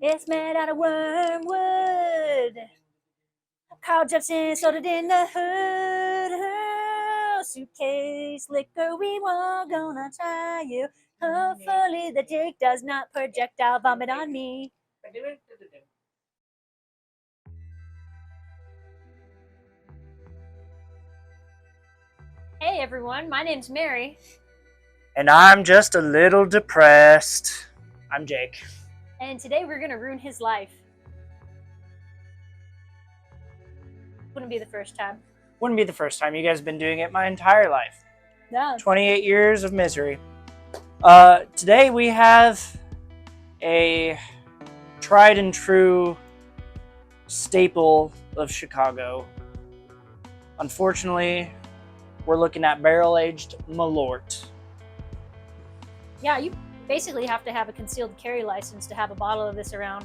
It's made out of wormwood. Carl Jepsen sold it in the hood. Suitcase liquor, we were gonna try you. Hopefully the dick does not projectile vomit on me. Hey everyone, my name's Mary. And I'm just a little depressed. I'm Jake. And today we're gonna ruin his life. Wouldn't be the first time. Wouldn't be the first time. You guys have been doing it my entire life. Yeah. 28 years of misery. Today we have a tried and true staple of Chicago. Unfortunately, we're looking at Barrel Aged Malort. Yeah, you basically have to have a concealed carry license to have a bottle of this around.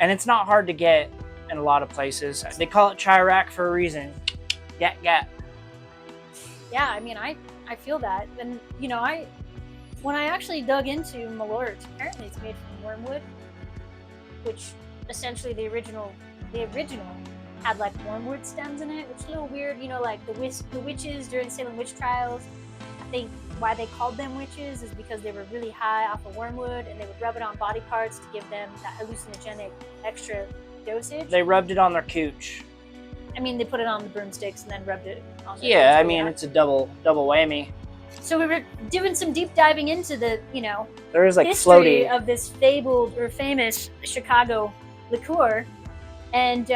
And it's not hard to get in a lot of places. They call it Chirac for a reason. Gat. Yeah, I mean, I feel that. And, you know, when I actually dug into Malort, apparently it's made from wormwood, which essentially the original had like wormwood stems in it, which is a little weird. You know, like the witches during Salem witch trials, I think why they called them witches is because they were really high off of wormwood and they would rub it on body parts to give them that hallucinogenic extra dosage. They rubbed it on their cooch. I mean, they put it on the broomsticks and then rubbed it on their Yeah, cooch, I mean, it's a double whammy. So we were doing some deep diving into the, There is like history floaty. of this fabled or famous Chicago liqueur. And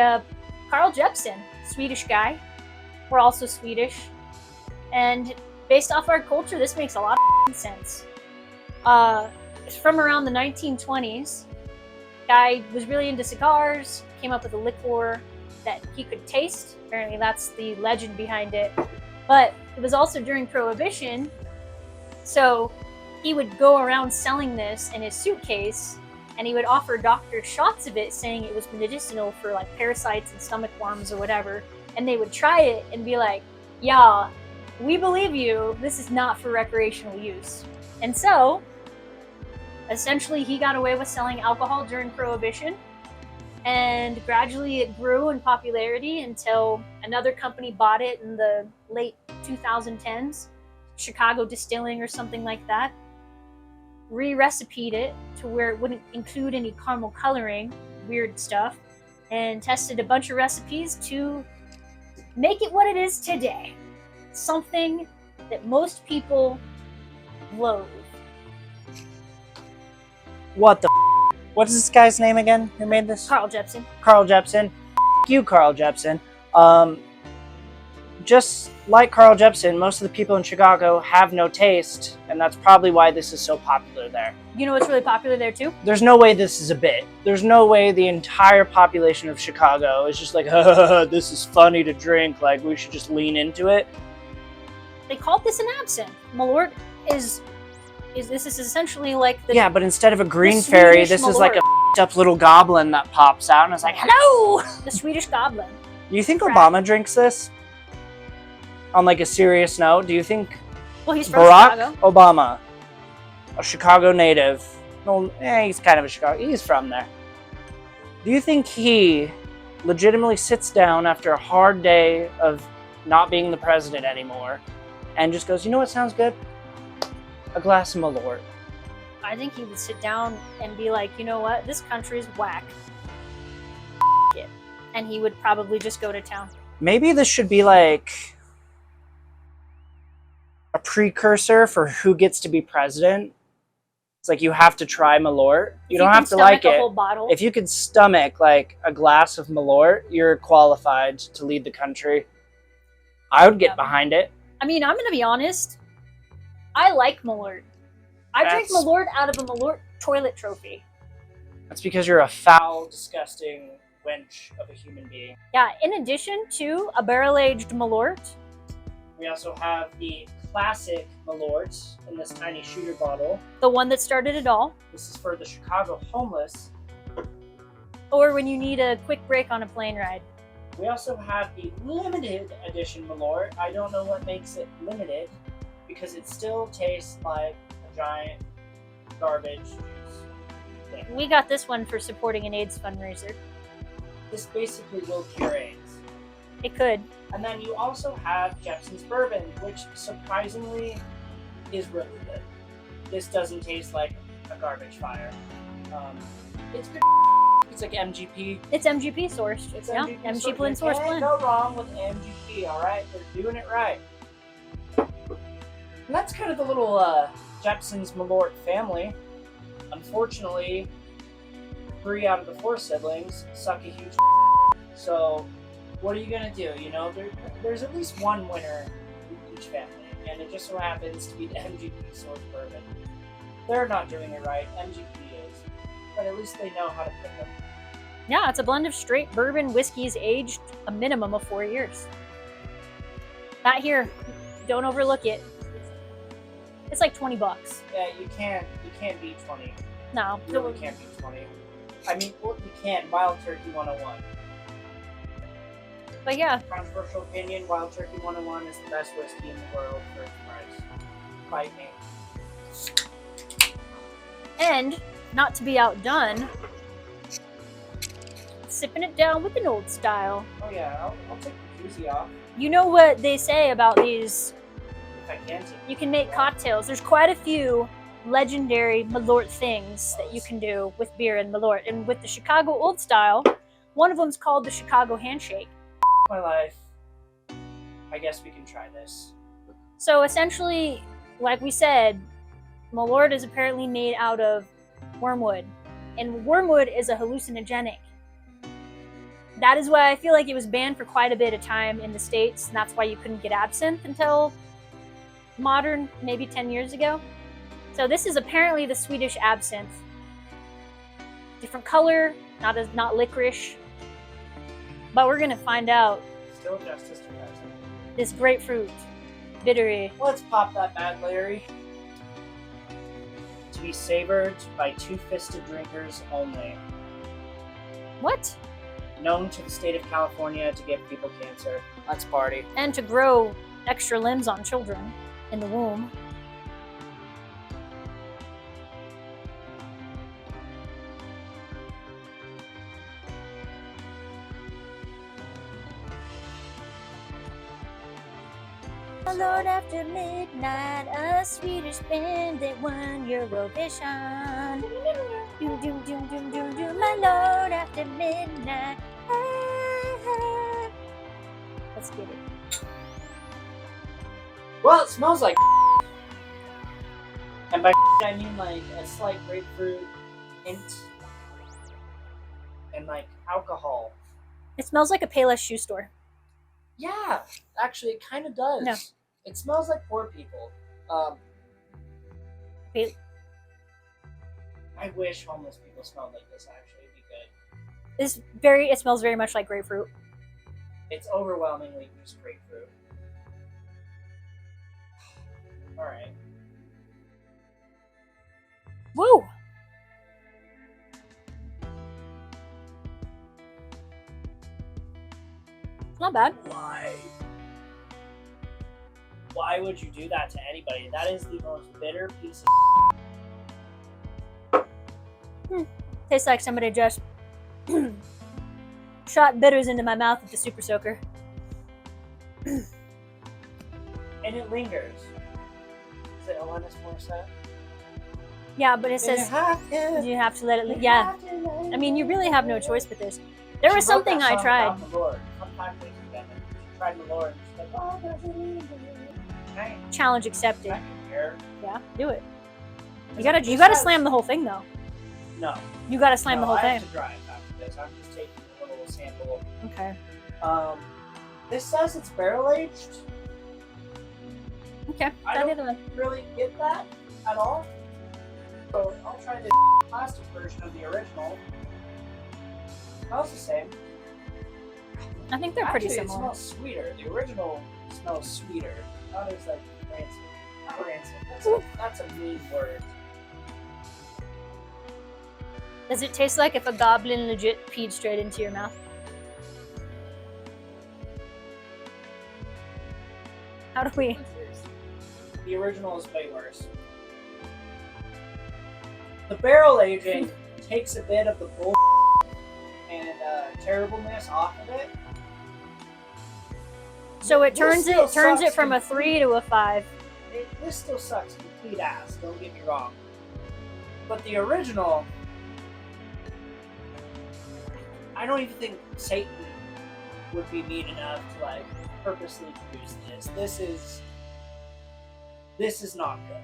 Carl Jepsen, Swedish guy. We're also Swedish. And based off our culture, this makes a lot of sense. It's from around the 1920s. Guy was really into cigars, came up with a liqueur that he could taste. Apparently that's the legend behind it. But it was also during Prohibition. So he would go around selling this in his suitcase and he would offer doctors shots of it saying it was medicinal for like parasites and stomach worms or whatever. And they would try it and be like, yeah, we believe you, this is not for recreational use. And so, essentially he got away with selling alcohol during Prohibition, and gradually it grew in popularity until another company bought it in the late 2010s, Chicago Distilling or something like that, re-recipeed it to where it wouldn't include any caramel coloring, weird stuff, and tested a bunch of recipes to make it what it is today. Something that most people loathe. What the What's this guy's name again? Who made this? Carl Jepsen. Carl Jepsen. You, Carl Jepsen. Just like Carl Jepsen, most of the people in Chicago have no taste, and that's probably why this is so popular there. You know what's really popular there too? There's no way this is a bit. There's no way the entire population of Chicago is just like, this is funny to drink, like we should just lean into it. They called this an absinthe. Malort is this is essentially like the... Yeah, but instead of a green fairy, this Malort. is like a up little goblin that pops out and is like, hello! The Swedish goblin. Do you think Obama drinks this? On like a serious note, do you think Well, he's from Barack Chicago. Obama, a Chicago native, well, he's kind of a Chicago, he's from there. Do you think he legitimately sits down after a hard day of not being the president anymore and just goes, you know what sounds good? A glass of Malort. I think he would sit down and be like, you know what? This country's whack. It. And he would probably just go to town. Maybe this should be like a precursor for who gets to be president. It's like you have to try Malort. You don't have to like it. Whole bottle. If you could stomach like a glass of Malort, you're qualified to lead the country. I would get behind it. I mean, I'm going to be honest. I like Malort. I drink Malort out of a Malort toilet trophy. That's because you're a foul, disgusting wench of a human being. Yeah, in addition to a barrel-aged Malort, we also have the classic Malort in this tiny shooter bottle. The one that started it all. This is for the Chicago homeless. Or when you need a quick break on a plane ride. We also have the limited edition Malort. I don't know what makes it limited, because it still tastes like a giant garbage juice. We got this one for supporting an AIDS fundraiser. This basically will cure AIDS. It could. And then you also have Jepson's Bourbon, which surprisingly is really good. This doesn't taste like a garbage fire. It's good. It's like MGP. It's MGP sourced. It's yeah, MGP blend source blend. Can't go wrong with MGP. All right, they're doing it right. And that's kind of the little Jepson's Malort family. Unfortunately, 3 out of the 4 siblings suck a huge. So, what are you gonna do? You know, there's at least one winner in each family, and it just so happens to be the MGP source bourbon. They're not doing it right. MGP is, but at least they know how to pick them. Yeah, it's a blend of straight bourbon whiskeys aged a minimum of 4 years. Not here. Don't overlook it. It's like $20. Yeah, you can't beat 20. No. You really can't beat 20. I mean, well, you can. Wild Turkey 101. But yeah. Controversial opinion, Wild Turkey 101 is the best whiskey in the world for its price. Fight me. And, not to be outdone, sipping it down with an old style. Oh yeah, I'll take the koozie off. You know what they say about these? If I can. You can make cocktails. There's quite a few legendary Malort things that you can do with beer and Malort. And with the Chicago Old Style, one of them's called the Chicago Handshake. My life. I guess we can try this. So essentially, like we said, Malort is apparently made out of wormwood. And wormwood is a hallucinogenic. That is why I feel like it was banned for quite a bit of time in the States. And that's why you couldn't get absinthe until modern, maybe 10 years ago. So this is apparently the Swedish absinthe. Different color, not licorice. But we're gonna find out. Still justice to absinthe. This grapefruit, bittery. Let's pop that bad Larry. To be savored by two-fisted drinkers only. What? Known to the state of California to give people cancer. Let's party. And to grow extra limbs on children in the womb. Malort after midnight, a Swedish band that won Eurovision. Doom, doom, doom, doom, doom, doom. Malort after midnight. Let's get it. Well, it smells like and by I mean like a slight grapefruit hint and like alcohol. It smells like a Payless shoe store. Yeah, actually it kind of does. No. It smells like poor people. I wish homeless people smelled like this. Actually, it'd be good. It smells very much like grapefruit. It's overwhelmingly just grapefruit. All right. Woo! Not bad. Why would you do that to anybody? That is the most bitter piece of Tastes like somebody just shot bitters into my mouth with the super soaker. and it lingers. Is it Alanis Morissette? Yeah, but it says you have to let it. Yeah, I mean, you really have no choice with this. There was something I tried. Sometimes they do that. She tried Malort and she's like, oh, there's a reason. Challenge accepted. I don't care. Yeah, do it. You gotta slam the whole thing though. No. You gotta slam the whole I thing. have to drive after this. I'm just taking a little sample. Okay. This says it's barrel aged. Okay. I Try the don't other one. really get that at all. So I'll try the plastic version of the original. Smells the same. I think they're pretty Actually, similar. It smells sweeter. The original smells sweeter. Not as like rancid. Not rancid. That's a mean word. Does it taste like if a goblin legit peed straight into your mouth? How do we? The original is way worse. The barrel aging takes a bit of the bull and terribleness off of it. So it This turns still it sucks from a 3 to a 5. This still sucks complete ass, don't get me wrong. But the original, I don't even think Satan would be mean enough to like purposely produce this. This is not good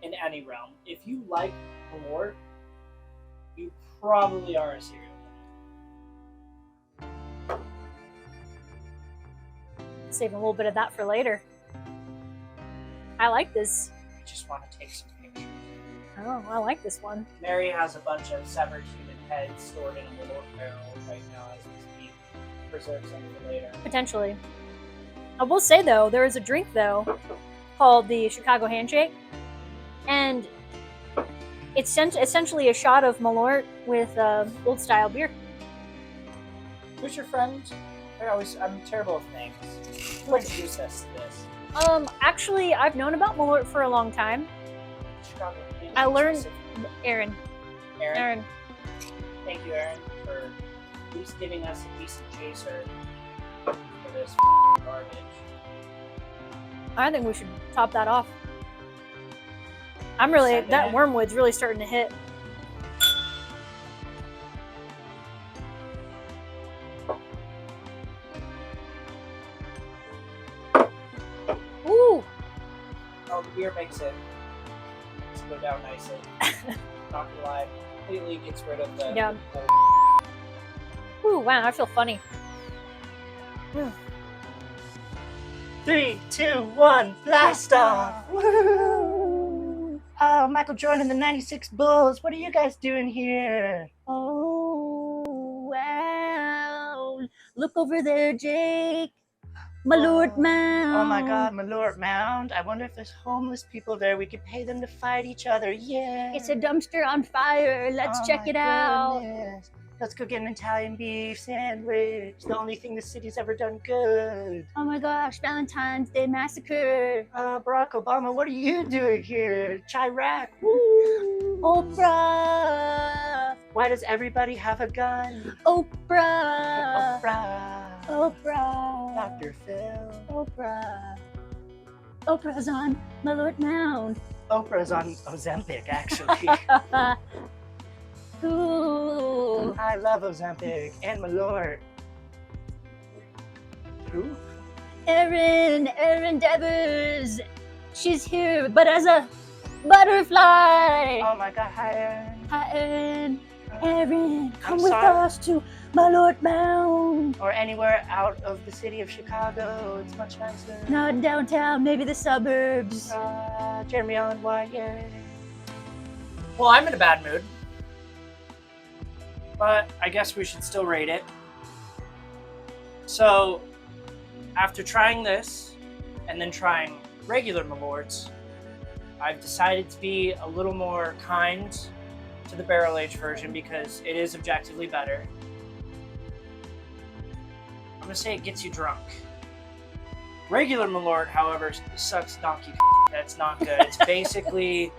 in any realm. If you like Malort, you probably are a serial killer. Saving a little bit of that for later. I like this. I just want to take some pictures. Oh, I like this one. Mary has a bunch of severed human heads stored in a Malort barrel right now as we speak. Preserve some for later. Potentially. I will say though, there is a drink though called the Chicago Handshake, and it's essentially a shot of Malort with old style beer. Who's your friend? I'm terrible with names. Who introduced us to this? Actually, I've known about Malort for a long time. Chicago. I learned Aaron. Aaron. Thank you, Aaron, for at least giving us a decent chaser for this garbage. I think we should top that off. I'm really Send that it. wormwood's really starting to hit. Ooh, Oh, the beer makes it go down nicely. Not gonna lie, completely gets rid of the. Yeah. the ooh, wow, I feel funny. 3, 2, 1, blast off! Woo! Oh, Michael Jordan and the '96 Bulls. What are you guys doing here? Oh, wow. Look over there, Jake. Malort Mound. Oh my God, Malort Mound. I wonder if there's homeless people there. We could pay them to fight each other. Yeah. It's a dumpster on fire. Let's check it out. Goodness. Let's go get an Italian beef sandwich. The only thing the city's ever done good. Oh my gosh, Valentine's Day Massacre. Barack Obama, what are you doing here? Chirac. Oprah. Why does everybody have a gun? Oprah. Oprah. Oprah. Dr. Phil. Oprah. Oprah's on Malort Mound. Oprah's on Ozempic, actually. Ooh. I love Ozempic and Malort. Who? Erin Devers. She's here, but as a butterfly. Oh my God, hi Aaron. Hi, Erin. Erin, come I'm with sorry. us to Malort Mound. Or anywhere out of the city of Chicago. It's much nicer. Not downtown, maybe the suburbs. Jeremy Allen White, yay. Well, I'm in a bad mood. But I guess we should still rate it. So, after trying this, and then trying regular Malorts, I've decided to be a little more kind to the barrel aged version because it is objectively better. I'm gonna say it gets you drunk. Regular Malort, however, sucks donkey. That's not good. It's basically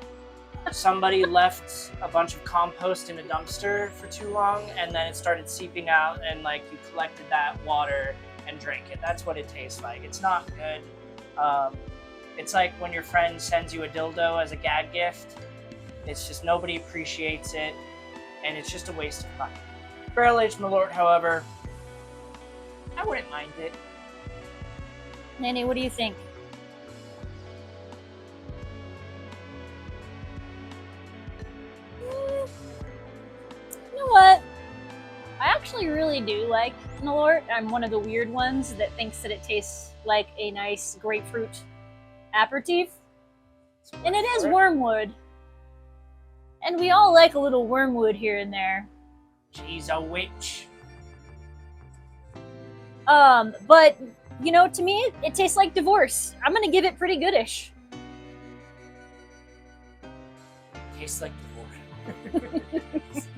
somebody left a bunch of compost in a dumpster for too long, and then it started seeping out, and like you collected that water and drank it. That's what it tastes like. It's not good. It's like when your friend sends you a dildo as a gag gift. It's just nobody appreciates it, and it's just a waste of money. Barrel aged Malort, however, I wouldn't mind it. Nanny, what do you think? You know what? I actually really do like Malort. I'm one of the weird ones that thinks that it tastes like a nice grapefruit aperitif. And it is wormwood. And we all like a little wormwood here and there. She's a witch. But you know, to me, it tastes like divorce. I'm gonna give it pretty goodish. Tastes like divorce.